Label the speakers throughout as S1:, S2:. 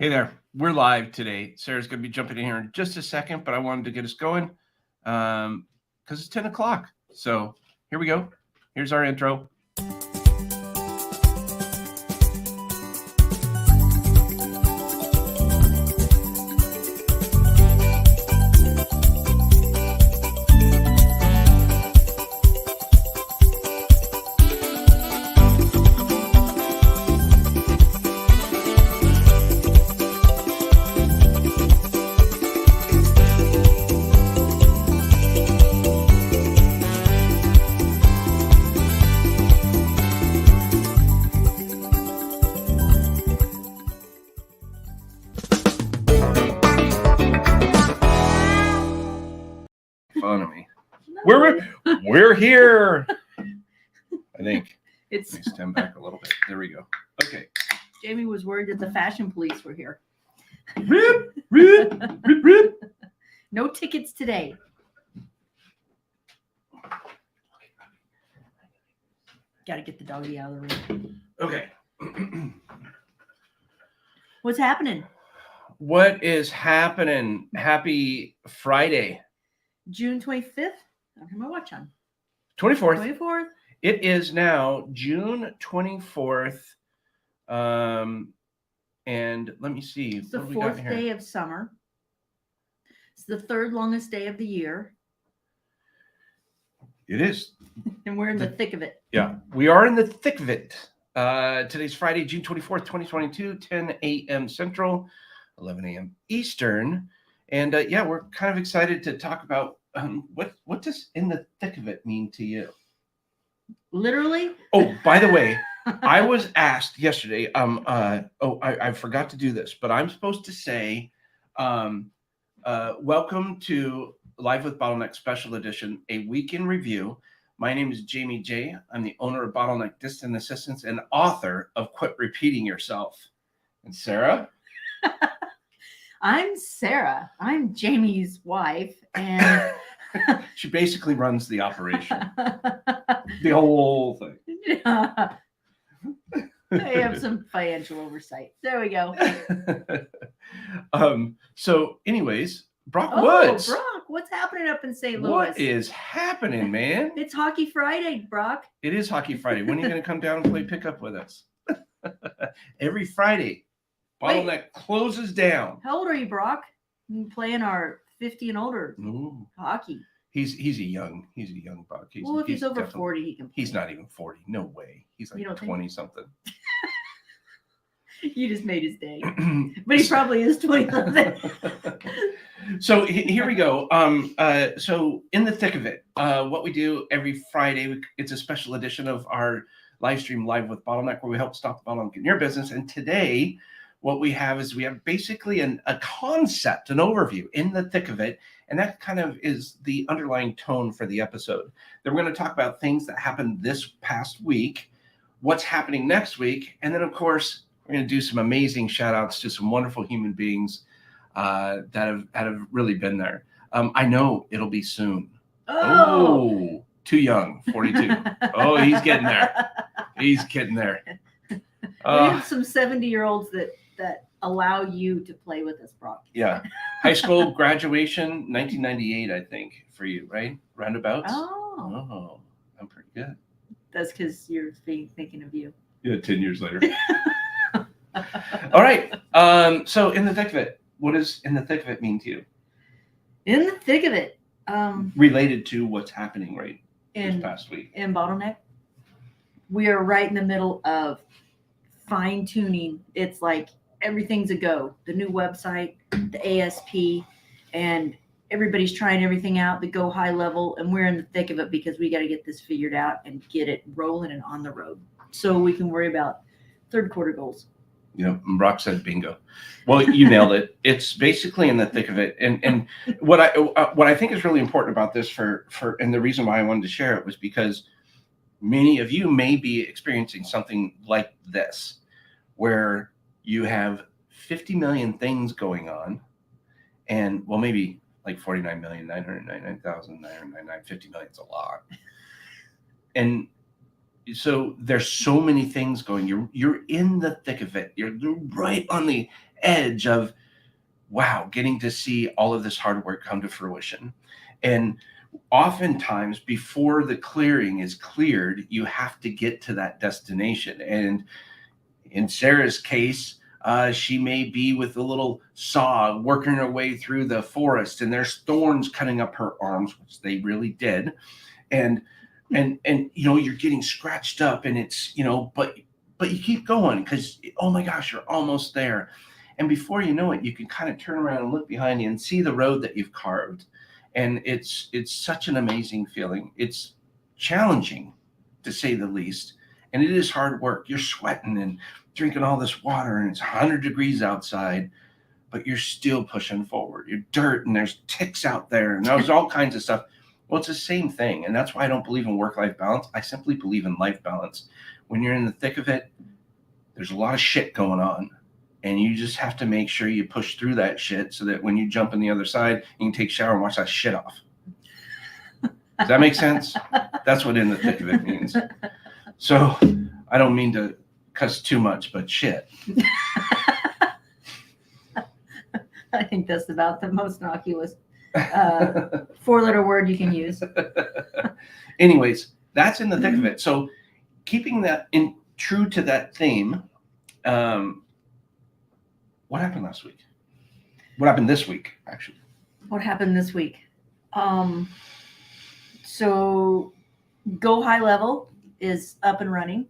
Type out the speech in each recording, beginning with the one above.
S1: Hey there, we're live today. Sarah's going to be jumping in here in just a second, but I wanted to get us going because it's 10 o'clock. So here we go. Here's our intro. Fun of me. We're here. I think
S2: It's
S1: let me stand back a little bit. There we go. Okay.
S2: Jamie was worried that the fashion police were here.
S1: Rip, rip, rip, rip.
S2: No tickets today. Got to get the doggy out of the room.
S1: Okay.
S2: What's happening?
S1: What is happening? Happy Friday.
S2: June 25th. I don't have my watch on.
S1: 24th.
S2: 24th.
S1: It is now June 24th. And let me see.
S2: It's the
S1: what do we got
S2: fourth
S1: here?
S2: day of summer. It's the third longest day of the year.
S1: It is.
S2: And we're in the thick of it.
S1: Yeah, we are in the thick of it. Today's Friday, June 24th, 2022, 10 a.m. Central, 11 a.m. Eastern. And yeah, we're kind of excited to talk about what does in the thick of it mean to you?
S2: Literally.
S1: Oh, by the way, I was asked yesterday, I forgot to do this, but I'm supposed to say, welcome to Live with Bottleneck Special Edition, a week in review. My name is Jamie J. I'm the owner of Bottleneck Distant Assistants and author of Quit Repeating Yourself. And Sarah?
S2: I'm Sarah. I'm Jamie's wife. And
S1: She basically runs the operation. The whole thing.
S2: I have some financial oversight. There we go.
S1: So anyways, Brock Woods.
S2: Brock, what's happening up in St. Louis?
S1: What is happening, man?
S2: It's Hockey Friday, Brock.
S1: It is Hockey Friday. When are you going to come down and play pickup with us? Every Friday. Bottleneck closes down.
S2: How old are you, Brock? You playing our 50 and older
S1: Ooh.
S2: hockey.
S1: He's a young buck.
S2: Well, if he's over 40, he can play.
S1: He's not even 40. No way. He's like 20 something.
S2: You just made his day. But he probably is 20 something.
S1: So here we go. So in the thick of it, what we do every Friday, it's a special edition of our live stream Live with Bottleneck, where we help stop the bottleneck in your business. And today, what we have is we have basically a concept, an overview in the thick of it. And that kind of is the underlying tone for the episode. Then we're going to talk about things that happened this past week, what's happening next week. And then, of course, we're going to do some amazing shout outs to some wonderful human beings that have really been there. I know it'll be soon. Oh, too young, 42. Oh, he's getting there. He's getting there.
S2: We have some 70-year-olds that allow you to play with us, Brock.
S1: Yeah. High school graduation, 1998, I think, for you, right? Roundabouts? Oh, I'm pretty good.
S2: That's because you're thinking of you.
S1: Yeah, 10 years later. All right. So in the thick of it, what does in the thick of it mean to you?
S2: In the thick of it.
S1: Related to what's happening this past week.
S2: In Bottleneck, we are right in the middle of fine-tuning. It's like everything's a go. The new website, the ASP, and everybody's trying everything out, the go high level, and we're in the thick of it because we got to get this figured out and get it rolling and on the road so we can worry about third quarter goals.
S1: Yep, and Brock said bingo. Well, you nailed it. It's basically in the thick of it. And what I think is really important about this and the reason why I wanted to share it was because many of you may be experiencing something like this, where you have 50 million things going on, and well, maybe like 49,999,999, 50 million is a lot. And so there's so many things going. You're in the thick of it. You're right on the edge of, wow, getting to see all of this hard work come to fruition. And oftentimes before the clearing is cleared, you have to get to that destination. And in Sarah's case, she may be with a little saw working her way through the forest, and there's thorns cutting up her arms, which they really did. And you're getting scratched up, and it's, but you keep going because, oh my gosh, you're almost there. And before you know it, you can kind of turn around and look behind you and see the road that you've carved. And it's such an amazing feeling. It's challenging, to say the least. And it is hard work. You're sweating and drinking all this water, and it's 100 degrees outside, but you're still pushing forward. You're dirt, and there's ticks out there, and there's all kinds of stuff. Well, it's the same thing. And that's why I don't believe in work-life balance. I simply believe in life balance. When you're in the thick of it, there's a lot of shit going on. And you just have to make sure you push through that shit so that when you jump on the other side, you can take a shower and wash that shit off. Does that make sense? That's what in the thick of it means. So I don't mean to cuss too much, but shit.
S2: I think that's about the most innocuous 4-letter word you can use.
S1: Anyways, that's in the thick of it. So keeping that in true to that theme, what happened last week? What happened this week, actually?
S2: What happened this week? So Go High Level is up and running.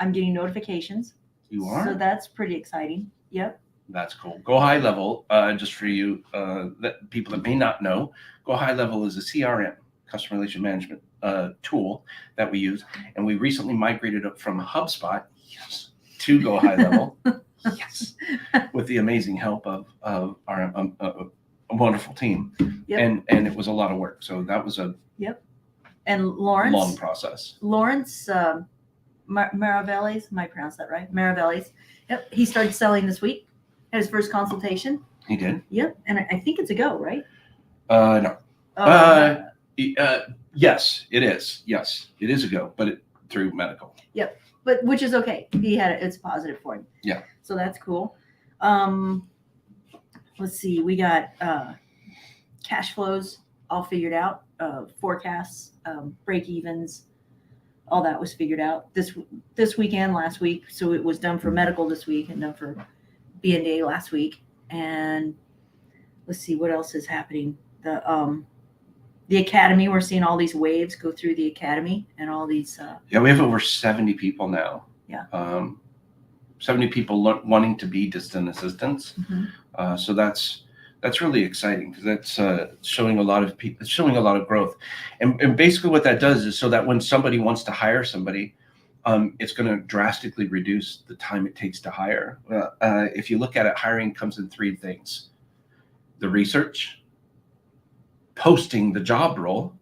S2: I'm getting notifications.
S1: You are?
S2: So that's pretty exciting. Yep.
S1: That's cool. Go High Level, just for you, that people that may not know, Go High Level is a CRM, customer relation management tool that we use. And we recently migrated up from HubSpot, yes, to Go High Level. Yes, with the amazing help of our a wonderful team. Yep. And it was a lot of work. So that was a
S2: and Lawrence,
S1: long process.
S2: Lawrence Maravellis, am I pronounce that right? Maravellis. Yep, he started selling this week. Had his first consultation.
S1: He did.
S2: Yep, and I think it's a go, right?
S1: No.
S2: Oh,
S1: yes, it is. Yes, it is a go, but through medical.
S2: Yep. But which is okay. He had it's positive for him.
S1: Yeah.
S2: So that's cool. Let's see. We got cash flows all figured out. Forecasts, break evens, all that was figured out this week and last week. So it was done for medical this week and done for B&A last week. And let's see what else is happening. The academy, we're seeing all these waves go through the academy and all these.
S1: Yeah, we have over 70 people now.
S2: Yeah.
S1: 70 people wanting to be distant assistants. Mm-hmm. So that's really exciting because that's showing a lot of people. It's showing a lot of growth, and basically what that does is so that when somebody wants to hire somebody, it's going to drastically reduce the time it takes to hire. If you look at it, hiring comes in 3 things: the research, posting the job role,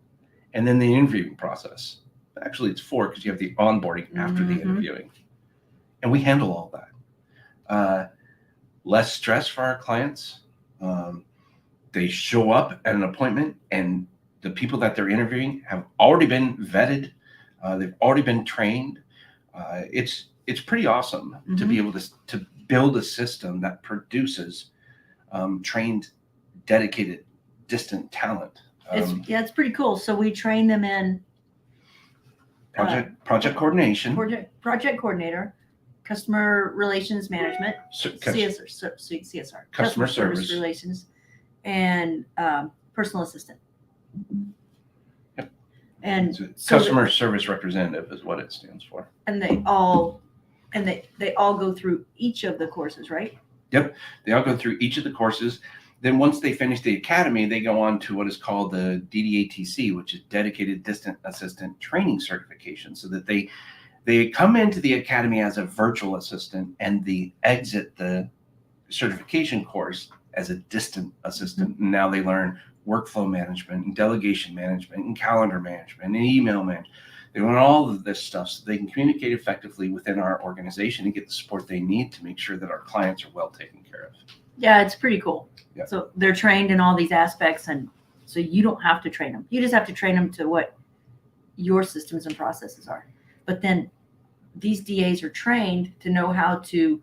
S1: and then the interviewing process. Actually, it's 4 because you have the onboarding after the interviewing. And we handle all that. Less stress for our clients. They show up at an appointment and the people that they're interviewing have already been vetted. They've already been trained. It's pretty awesome to be able to build a system that produces trained, dedicated, distant talent.
S2: It's pretty cool. So we train them in
S1: project coordination,
S2: project coordinator, customer relations management, CSR,
S1: customer service
S2: relations, and personal assistant.
S1: Yep.
S2: And
S1: so customer service representative is what it stands for.
S2: And they all go through each of the courses, right?
S1: Yep. They all go through each of the courses. Then once they finish the academy, they go on to what is called the DDATC, which is Dedicated Distant Assistant Training Certification, so that they come into the academy as a virtual assistant and they exit the certification course as a distant assistant. And now they learn workflow management and delegation management and calendar management and email management. They learn all of this stuff so they can communicate effectively within our organization and get the support they need to make sure that our clients are well taken care of.
S2: Yeah, it's pretty cool.
S1: Yeah.
S2: So they're trained in all these aspects, and so you don't have to train them. You just have to train them to what your systems and processes are. But then these DAs are trained to know how to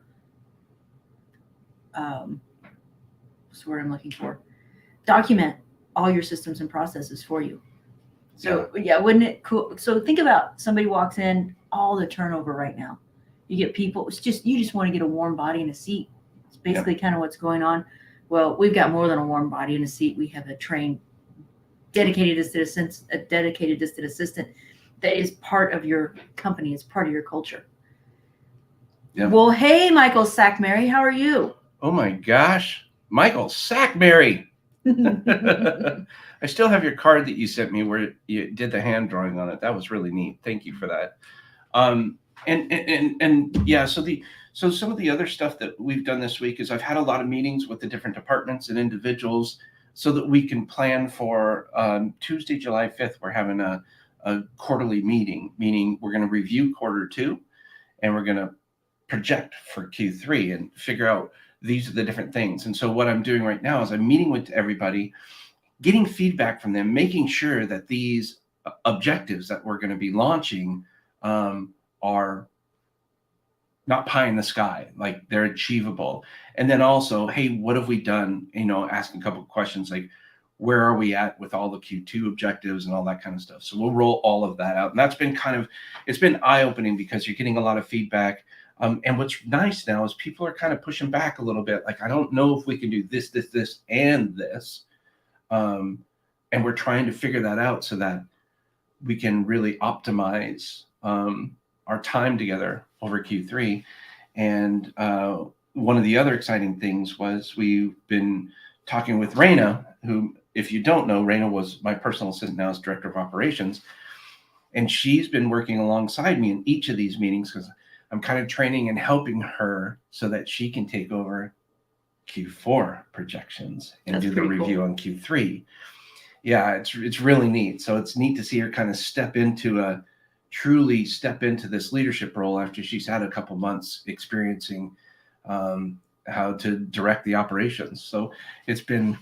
S2: what's the word I'm looking for? Document all your systems and processes for you. So yeah, wouldn't it cool? So think about somebody walks in, all the turnover right now. You get people, you just want to get a warm body in a seat. It's basically kind of what's going on. Well, we've got more than a warm body in a seat. We have a trained, dedicated distant assistant that is part of your company, is part of your culture. Yeah. Well, hey, Michael Sackmary, how are you?
S1: Oh my gosh, Michael Sackmary. I still have your card that you sent me where you did the hand drawing on it. That was really neat. Thank you for that. And yeah, so some of the other stuff that we've done this week is I've had a lot of meetings with the different departments and individuals so that we can plan for Tuesday, July 5th. We're having a quarterly meeting, meaning we're going to review Q2 and we're going to project for Q3 and figure out these are the different things. And so what I'm doing right now is I'm meeting with everybody, getting feedback from them, making sure that these objectives that we're going to be launching are not pie in the sky, like they're achievable. And then also, hey, what have we done? Asking a couple of questions like, where are we at with all the Q2 objectives and all that kind of stuff. So we'll roll all of that out. And that's been it's been eye-opening because you're getting a lot of feedback. And what's nice now is people are kind of pushing back a little bit. Like, I don't know if we can do this, and this. And we're trying to figure that out so that we can really optimize our time together over Q3. And one of the other exciting things was we've been talking with Raina, who, if you don't know, Raina was my personal assistant, now as director of operations. And she's been working alongside me in each of these meetings because I'm kind of training and helping her so that she can take over Q4 projections and do the review on Q3. Yeah, it's really neat. So it's neat to see her kind of truly step into this leadership role after she's had a couple months experiencing how to direct the operations. So it's been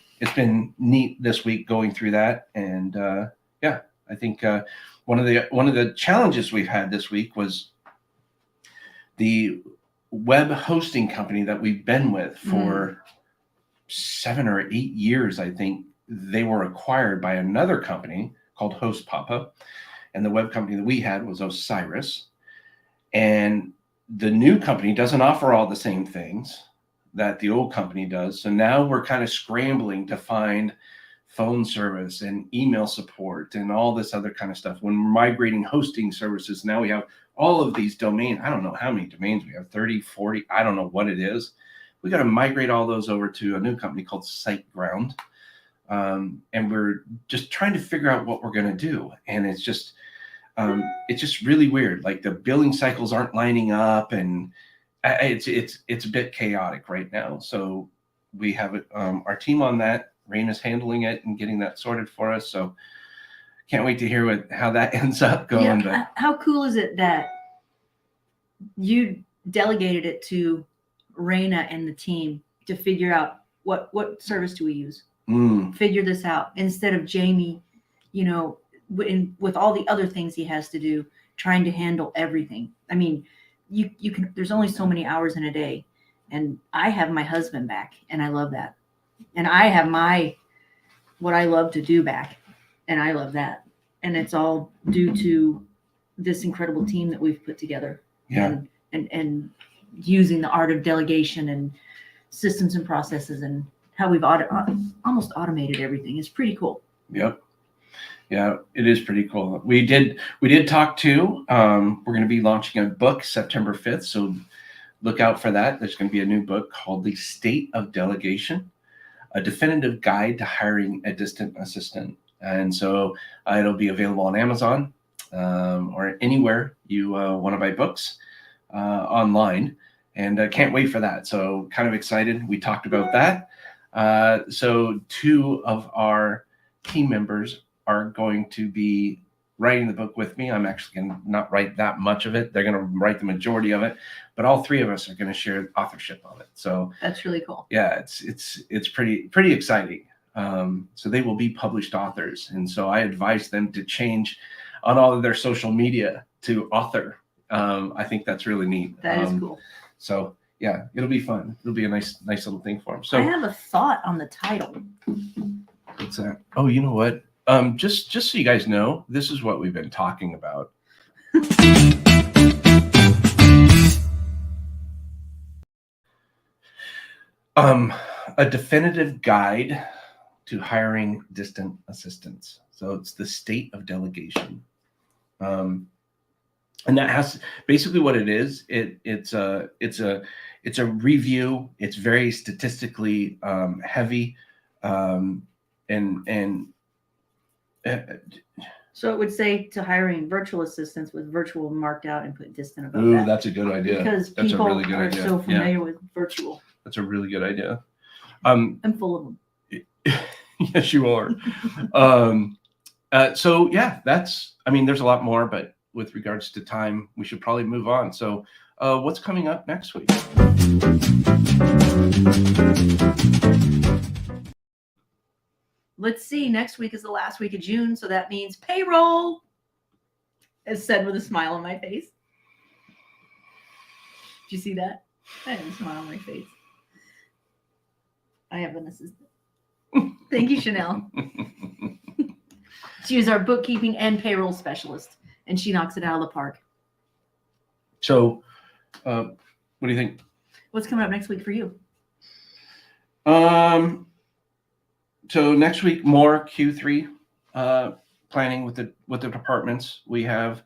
S1: neat this week going through that. And yeah, I think one of the challenges we've had this week was the web hosting company that we've been with for 7 or 8 years. I think they were acquired by another company called Host Papa. And the web company that we had was Osiris. And the new company doesn't offer all the same things that the old company does. So now we're kind of scrambling to find phone service and email support and all this other kind of stuff. When we're migrating hosting services, now we have all of these domains. I don't know how many domains we have, 30, 40, I don't know what it is. We got to migrate all those over to a new company called SiteGround. And we're just trying to figure out what we're going to do. And it's just really weird. Like the billing cycles aren't lining up, and it's a bit chaotic right now. So we have our team on that. Raina's handling it and getting that sorted for us. So can't wait to hear how that ends up going.
S2: Yeah, but how cool is it that you delegated it to Raina and the team to figure out what service do we use? Figure this out instead of Jamie, with all the other things he has to do, trying to handle everything. I mean, you can. There's only so many hours in a day, and I have my husband back, and I love that, and I have what I love to do back, and I love that, and it's all due to this incredible team that we've put together.
S1: Yeah.
S2: And using the art of delegation and systems and processes and how we've almost automated everything is pretty cool.
S1: Yep. Yeah, it is pretty cool. We did talk to, we're going to be launching a book September 5th. So look out for that. There's going to be a new book called The State of Delegation, a definitive guide to hiring a distant assistant. And so it'll be available on Amazon or anywhere you want to buy books online. And I can't wait for that. So kind of excited. We talked about that. So 2 of our team members are going to be writing the book with me. I'm actually going to not write that much of it. They're going to write the majority of it, but all 3 of us are going to share authorship of it. So
S2: that's really cool.
S1: Yeah, it's pretty exciting. So they will be published authors. And so I advise them to change on all of their social media to author. I think that's really neat.
S2: That is cool.
S1: So yeah, it'll be fun. It'll be a nice little thing for them.
S2: I
S1: So
S2: have a thought on the title.
S1: what's that? Oh, you know what? Just so you guys know, this is what we've been talking about. A definitive guide to hiring distant assistants. So it's the state of delegation. And that has basically what it is. It's a review. It's very statistically heavy, and
S2: So it would say to hiring virtual assistants with virtual marked out and put distant above
S1: ooh,
S2: that.
S1: that's a good idea.
S2: Because
S1: That's a
S2: people
S1: really good
S2: are
S1: idea.
S2: so familiar with virtual.
S1: That's a really good idea.
S2: I'm full of them.
S1: Yes, you are. So yeah, there's a lot more, but with regards to time, we should probably move on. So what's coming up next week?
S2: Let's see. Next week is the last week of June, so that means payroll, as said with a smile on my face. Did you see that? I have a smile on my face. I have an assistant. Thank you, Chanel. She is our bookkeeping and payroll specialist, and she knocks it out of the park.
S1: So, what do you think?
S2: What's coming up next week for you?
S1: So next week, more Q3 planning with the departments. We have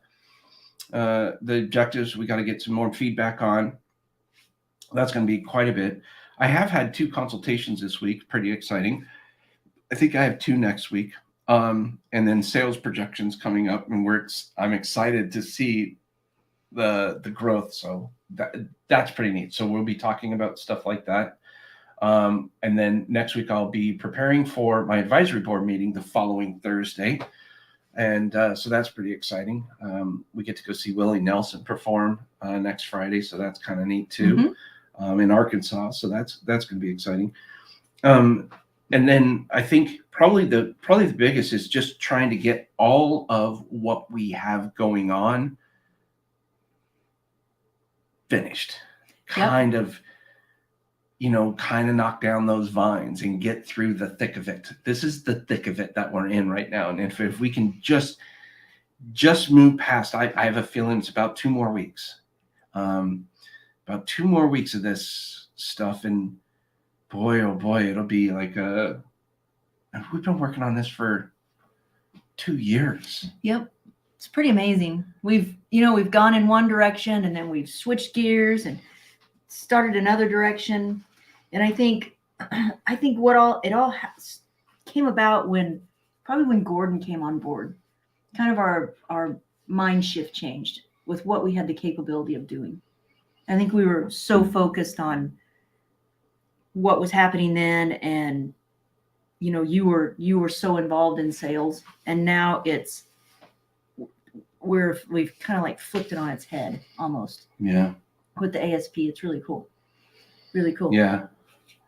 S1: the objectives. We got to get some more feedback on. That's going to be quite a bit. I have had 2 consultations this week. Pretty exciting. I think I have 2 next week. And then sales projections coming up, and I'm excited to see the growth. So that's pretty neat. So we'll be talking about stuff like that. And then next week I'll be preparing for my advisory board meeting the following Thursday. And so that's pretty exciting. We get to go see Willie Nelson perform next Friday. So that's kind of neat too, in Arkansas. So that's going to be exciting. And then I think probably the biggest is just trying to get all of what we have going on finished. Kind of knock down those vines and get through the thick of it. This is the thick of it that we're in right now. And if we can just move past, I have a feeling it's about 2 more weeks. About 2 more weeks of this stuff. And boy, oh boy, it'll be like we've been working on this for 2 years.
S2: Yep. It's pretty amazing. We've gone in one direction and then we've switched gears and started another direction. And I think it all came about when Gordon came on board. Kind of our mind shift changed with what we had the capability of doing. I think we were so focused on what was happening then, and you were so involved in sales, and now we've kind of like flipped it on its head almost.
S1: Yeah.
S2: With the ASP, it's really cool. Really cool.
S1: Yeah.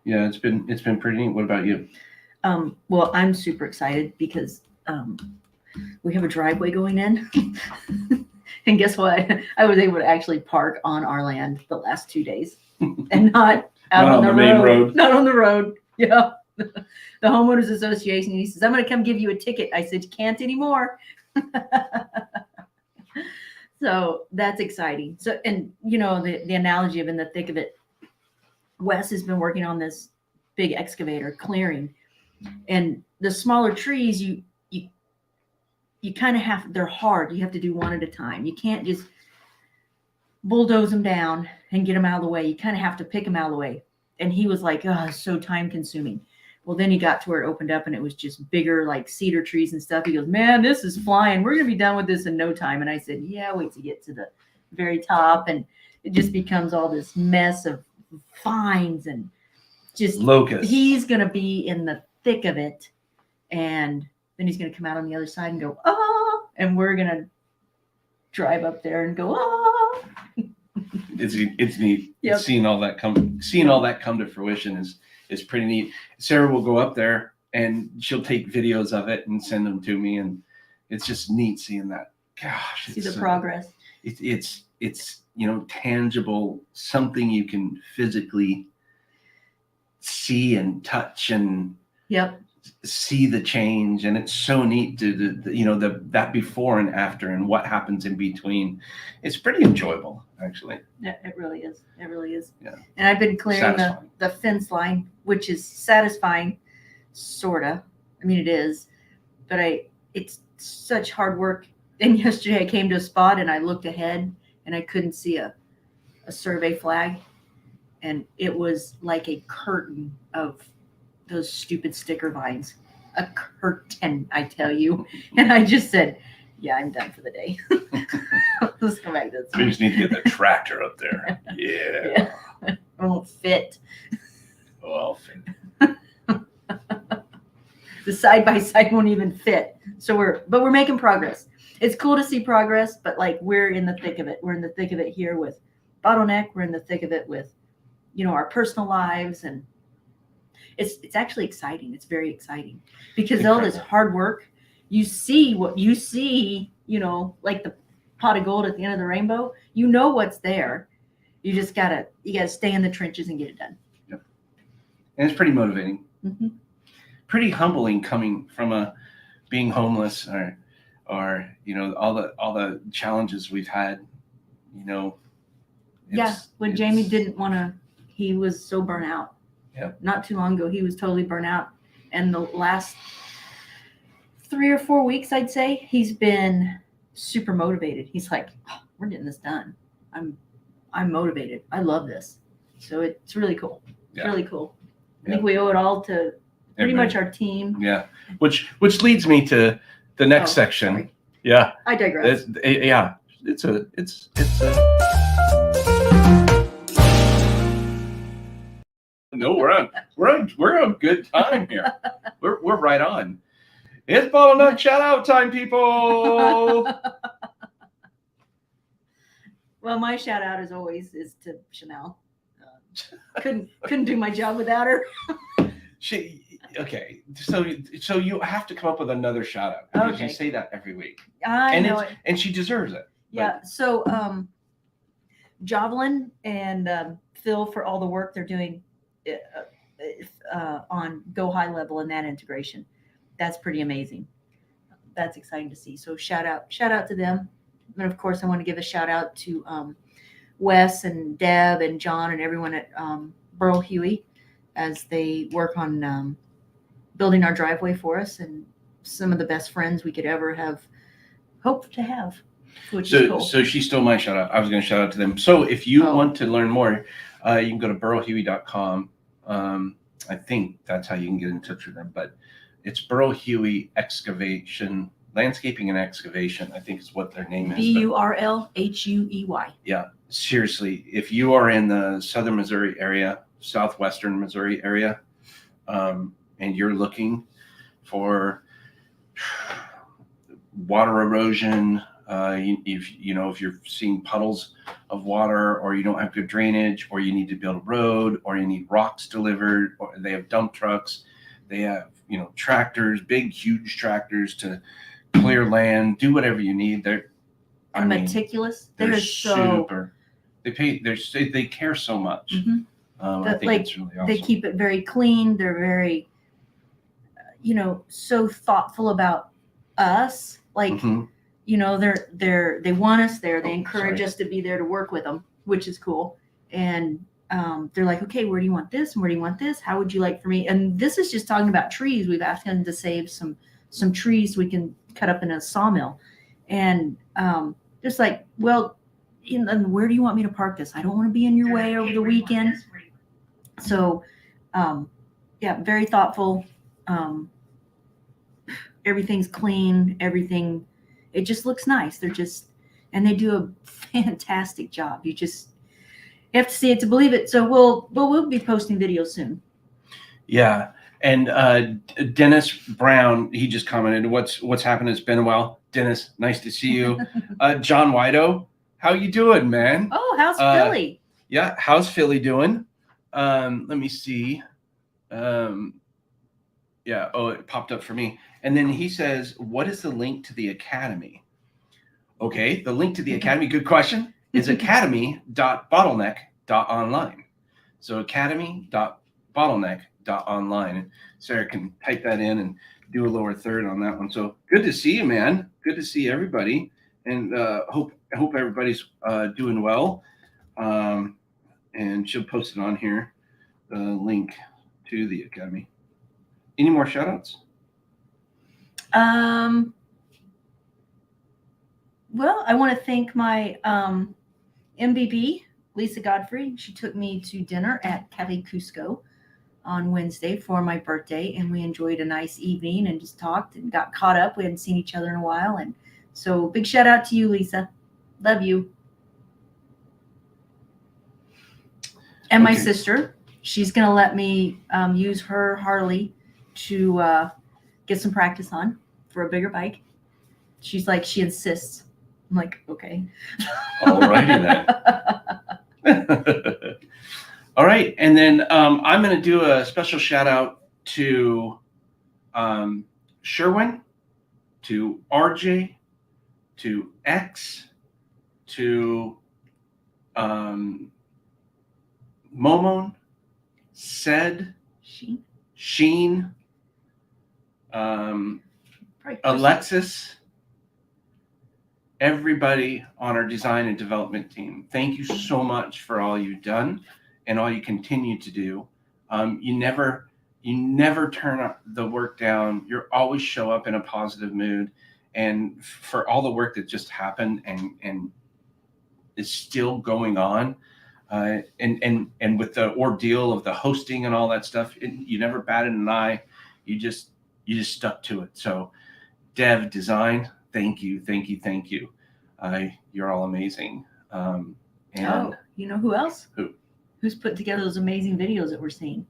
S1: It's been pretty neat. What about you?
S2: Well, I'm super excited because we have a driveway going in. And guess what? I was able to actually park on our land the last 2 days and not out on the
S1: main road.
S2: Not on the road. Yeah. The homeowners association, he says, I'm going to come give you a ticket. I said, you can't anymore. So that's exciting. So, and the analogy of in the thick of it, Wes has been working on this big excavator clearing, and the smaller trees, you kind of they're hard. You have to do one at a time. You can't just bulldoze them down and get them out of the way. You kind of have to pick them out of the way. And he was like, oh, it's so time consuming. Well, then he got to where it opened up and it was just bigger, like cedar trees and stuff. He goes, man, this is flying. We're going to be done with this in no time. And I said, yeah, wait to get to the very top. And it just becomes all this mess of vines and just
S1: locusts.
S2: He's going to be in the thick of it. And then he's going to come out on the other side and go, oh, and we're going to drive up there and go, oh.
S1: It's neat.
S2: Yep.
S1: Seeing all that come to fruition is pretty neat. Sarah will go up there and she'll take videos of it and send them to me, and it's just neat seeing that. Gosh,
S2: see the progress.
S1: It's tangible, something you can physically see and touch and
S2: Yep.
S1: see the change. And it's so neat to that before and after and what happens in between. It's pretty enjoyable, actually.
S2: It really is. It really is.
S1: Yeah.
S2: And I've been clearing
S1: Satisfying.
S2: the fence line, which is satisfying, sorta. I mean, it is, but it's such hard work. And yesterday I came to a spot and I looked ahead and I couldn't see a survey flag, and it was like a curtain of those stupid sticker vines. A curtain, I tell you. And I just said, yeah, I'm done for the day. Let's go back to this.
S1: We just need to get the tractor up there. Yeah.
S2: It won't fit.
S1: Oh, I'll fit.
S2: The side by side won't even fit. So we're making progress. It's cool to see progress, but like we're in the thick of it. We're in the thick of it here with Bottleneck. We're in the thick of it with, our personal lives, and it's actually exciting. It's very exciting because all this hard work, you see what you see, like the pot of gold at the end of the rainbow. You know what's there. You just gotta stay in the trenches and get it done.
S1: Yep. And it's pretty motivating.
S2: Mm-hmm.
S1: Pretty humbling coming from being homeless or all the challenges we've had.
S2: When Jaime didn't want to, he was so burnt out.
S1: Yep.
S2: Not too long ago, he was totally burnt out. And the last 3 or 4 weeks, I'd say, he's been super motivated. He's like, we're getting this done. I'm motivated. I love this. So it's really cool. It's really cool. I think we owe it all to pretty much our team.
S1: Yeah. Which leads me to the next section.
S2: Sorry.
S1: Yeah.
S2: I digress.
S1: It's a No, we're on good time here. We're right on. It's Bottleneck shout out time, people.
S2: Well, my shout out as always is to Chanel. Couldn't do my job without her.
S1: Okay, so you have to come up with another shout out because you say that every week.
S2: I know it.
S1: And she deserves it.
S2: Yeah.
S1: But.
S2: So Jovelyn and Phil for all the work they're doing on Go High Level and that integration. That's pretty amazing. That's exciting to see. So shout out to them. And of course, I want to give a shout out to Wes and Deb and John and everyone at Burl Huey as they work on building our driveway for us, and some of the best friends we could ever have hoped to have, which is cool.
S1: So she stole my shout out. I was going to shout out to them. So if you want to learn more, you can go to burrowhuey.com. I think that's how you can get in touch with them, but it's Burl Huey Excavation, Landscaping and Excavation, I think is what their name is.
S2: BURLHUEY.
S1: Yeah, seriously, if you are in the southern Missouri area, southwestern Missouri area, and you're looking for water erosion, if you're seeing puddles of water, or you don't have good drainage, or you need to build a road, or you need rocks delivered, or they have dump trucks, they have tractors, big huge tractors to clear land, do whatever you need. They're
S2: meticulous.
S1: They're super. They care so much.
S2: Mm-hmm.
S1: I think it's really awesome.
S2: They keep it very clean. They're very, so thoughtful about us. Like,
S1: Mhm.
S2: they want us there. They encourage us to be there to work with them, which is cool. And they're like, okay, where do you want this? And where do you want this? How would you like for me? And this is just talking about trees. We've asked them to save some trees we can cut up in a sawmill. And just like, well, where do you want me to park this? I don't want to be in your way over the weekend. So, very thoughtful. Everything's clean. Everything, it just looks nice. And they do a fantastic job. You have to see it to believe it. So we'll be posting videos soon.
S1: Yeah. And Dennis Brown, he just commented, what's happened? It's been a while. Dennis, nice to see you. John Wido, how you doing, man?
S2: Oh, how's Philly?
S1: Yeah, how's Philly doing? Let me see. It popped up for me. And then he says, what is the link to the academy? Okay, the link to the academy, good question. is academy.bottleneck.online. So academy.bottleneck.online. Sarah can type that in and do a lower third on that one. So good to see you, man. Good to see everybody, and hope everybody's doing well. And she'll post it on here, the link to the academy. Any more shout outs?
S2: Well, I want to thank my MBB, Lisa Godfrey. She took me to dinner at Cafe Cusco on Wednesday for my birthday, and we enjoyed a nice evening and just talked and got caught up. We hadn't seen each other in a while, and so big shout out to you, Lisa. Love you. And my sister, she's going to let me use her Harley to get some practice on for a bigger bike. She's like, she insists. I'm like, okay.
S1: All righty then. All right. And then I'm going to do a special shout out to Sherwin, to RJ, to X, to Momon, Sheen, Alexis, everybody on our design and development team. Thank you so much for all you've done and all you continue to do. You never turn the work down. You always show up in a positive mood, and for all the work that just happened and is still going on. And with the ordeal of the hosting and all that stuff, you never batted an eye. You just stuck to it. So dev, design, thank you. You're all amazing. And
S2: you know who else?
S1: Who?
S2: Who's put together those amazing videos that we're seeing?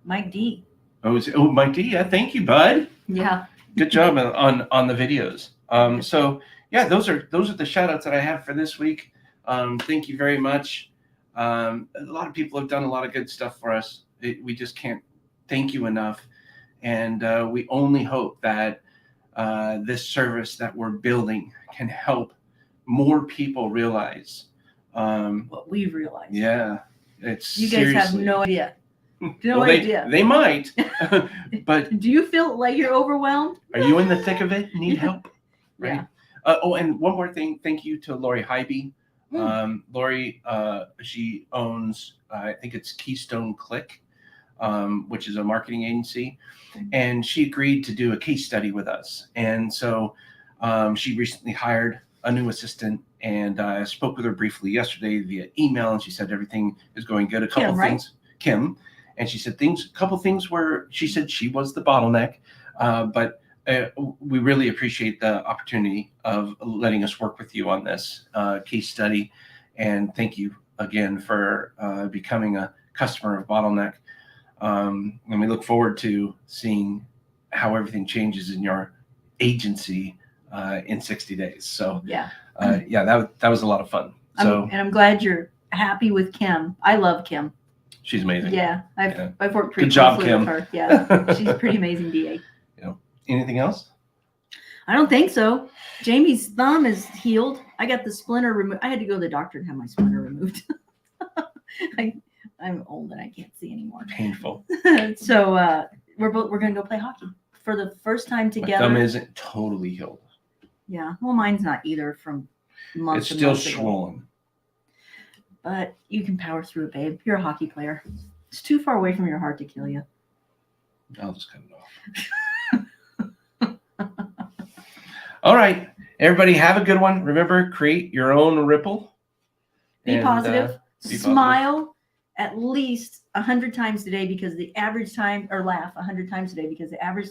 S2: Mike D.
S1: Oh, Mike D. Yeah, thank you, bud.
S2: Yeah.
S1: Good job on the videos. So yeah, those are the shout outs that I have for this week. Thank you very much. A lot of people have done a lot of good stuff for us. We just can't thank you enough. And we only hope that this service that we're building can help more people realize
S2: what we've realized.
S1: Yeah, it's
S2: you guys have no idea. No idea.
S1: They might, but
S2: do you feel like you're overwhelmed?
S1: Are you in the thick of it? Need help? Right.
S2: Yeah.
S1: And one more thing. Thank you to Lori Hybe. Lori, she owns, I think it's Keystone Click, which is a marketing agency, and she agreed to do a case study with us. And so she recently hired a new assistant, and I spoke with her briefly yesterday via email, and she said everything is going good. A couple
S2: Kim,
S1: things, right? Kim, and she said a couple things where she said she was the bottleneck, but we really appreciate the opportunity of letting us work with you on this case study. And thank you again for becoming a customer of Bottleneck. And we look forward to seeing how everything changes in your agency in 60 days. So
S2: yeah,
S1: that was a lot of fun. So
S2: I'm glad you're happy with Kim. I love Kim.
S1: She's amazing.
S2: Yeah, I've worked pretty
S1: good job,
S2: closely
S1: Kim.
S2: with her. Yeah, she's a pretty amazing DA.
S1: Anything else?
S2: I don't think so. Jamie's thumb is healed. I got the splinter removed. I had to go to the doctor and have my splinter removed. I'm old and I can't see anymore.
S1: Painful.
S2: So we're going to go play hockey for the first time together.
S1: My thumb isn't totally healed.
S2: Yeah. Well, mine's not either from months.
S1: It's still swollen.
S2: But you can power through it, babe. You're a hockey player. It's too far away from your heart to kill you.
S1: I'll just cut it off. All right, everybody, have a good one. Remember, create your own ripple.
S2: Be positive. Smile at least 100 times a day, because the average time, or laugh 100 times a day, because the average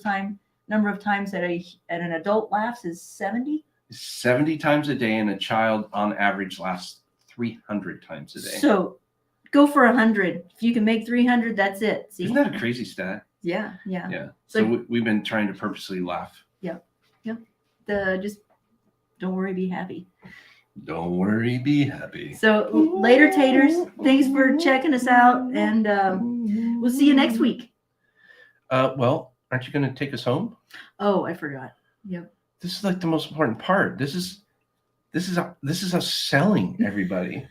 S2: number of times that an adult laughs is 70.
S1: 70 times a day, and a child on average laughs 300 times a day.
S2: So go for 100. If you can make 300, that's it. See?
S1: Isn't that a crazy stat?
S2: Yeah.
S1: So we've been trying to purposely laugh.
S2: Yep. Just don't worry, be happy.
S1: Don't worry, be happy.
S2: So later, taters. Thanks for checking us out, and we'll see you next week.
S1: Well, aren't you going to take us home?
S2: Oh, I forgot. Yep.
S1: This is like the most important part. This This is us selling, everybody.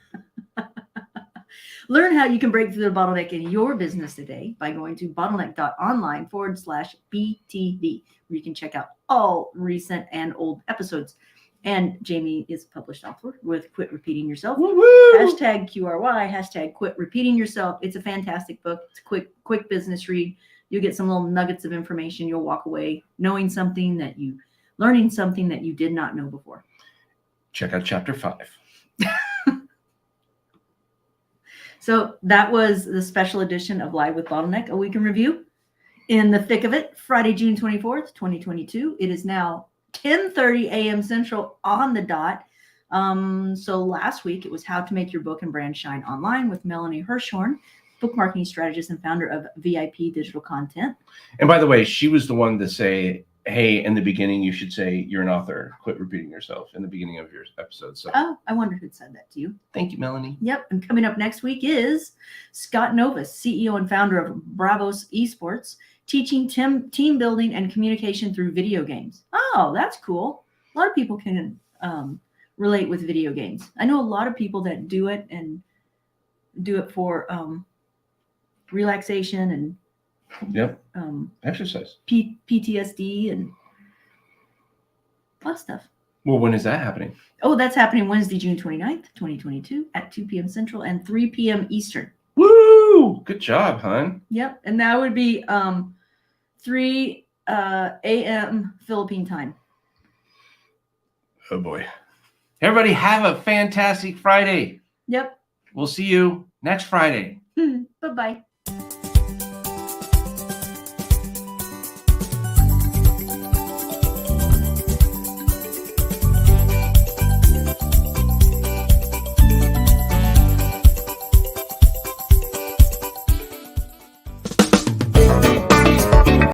S2: Learn how you can break through the bottleneck in your business today by going to bottleneck.online/BTV, where you can check out all recent and old episodes. And Jamie is a published author with Quit Repeating Yourself.
S1: Woo-woo!
S2: Hashtag QRY, hashtag Quit Repeating Yourself. It's a fantastic book. It's a quick business read. You'll get some little nuggets of information. You'll walk away learning something that you did not know before.
S1: Check out chapter 5.
S2: So that was the special edition of Live with Bottleneck, a week in review. In the thick of it, Friday, June 24th, 2022. It is now 10:30 a.m. Central on the dot. So last week it was how to make your book and brand shine online with Melanie Hirschhorn, book marketing strategist and founder of VIP Digital Content.
S1: And by the way, she was the one to say, hey, in the beginning, you should say you're an author. Quit repeating yourself in the beginning of your episode. So
S2: Oh, I wonder who said that to you.
S1: thank you, Melanie.
S2: Yep. And coming up next week is Scott Novus, CEO and founder of Bravos Esports, teaching team building and communication through video games. Oh, that's cool. A lot of people can relate with video games. I know a lot of people that do it and do it for relaxation and
S1: Yep. Exercise.
S2: PTSD and a lot of stuff.
S1: Well, when is that happening?
S2: Oh, that's happening Wednesday, June 29th, 2022 at 2 p.m. Central and 3 p.m. Eastern.
S1: Woo! Good job, hon.
S2: Yep. And that would be 3 a.m. Philippine time.
S1: Oh, boy. Everybody have a fantastic Friday.
S2: Yep.
S1: We'll see you next Friday.
S2: Bye-bye.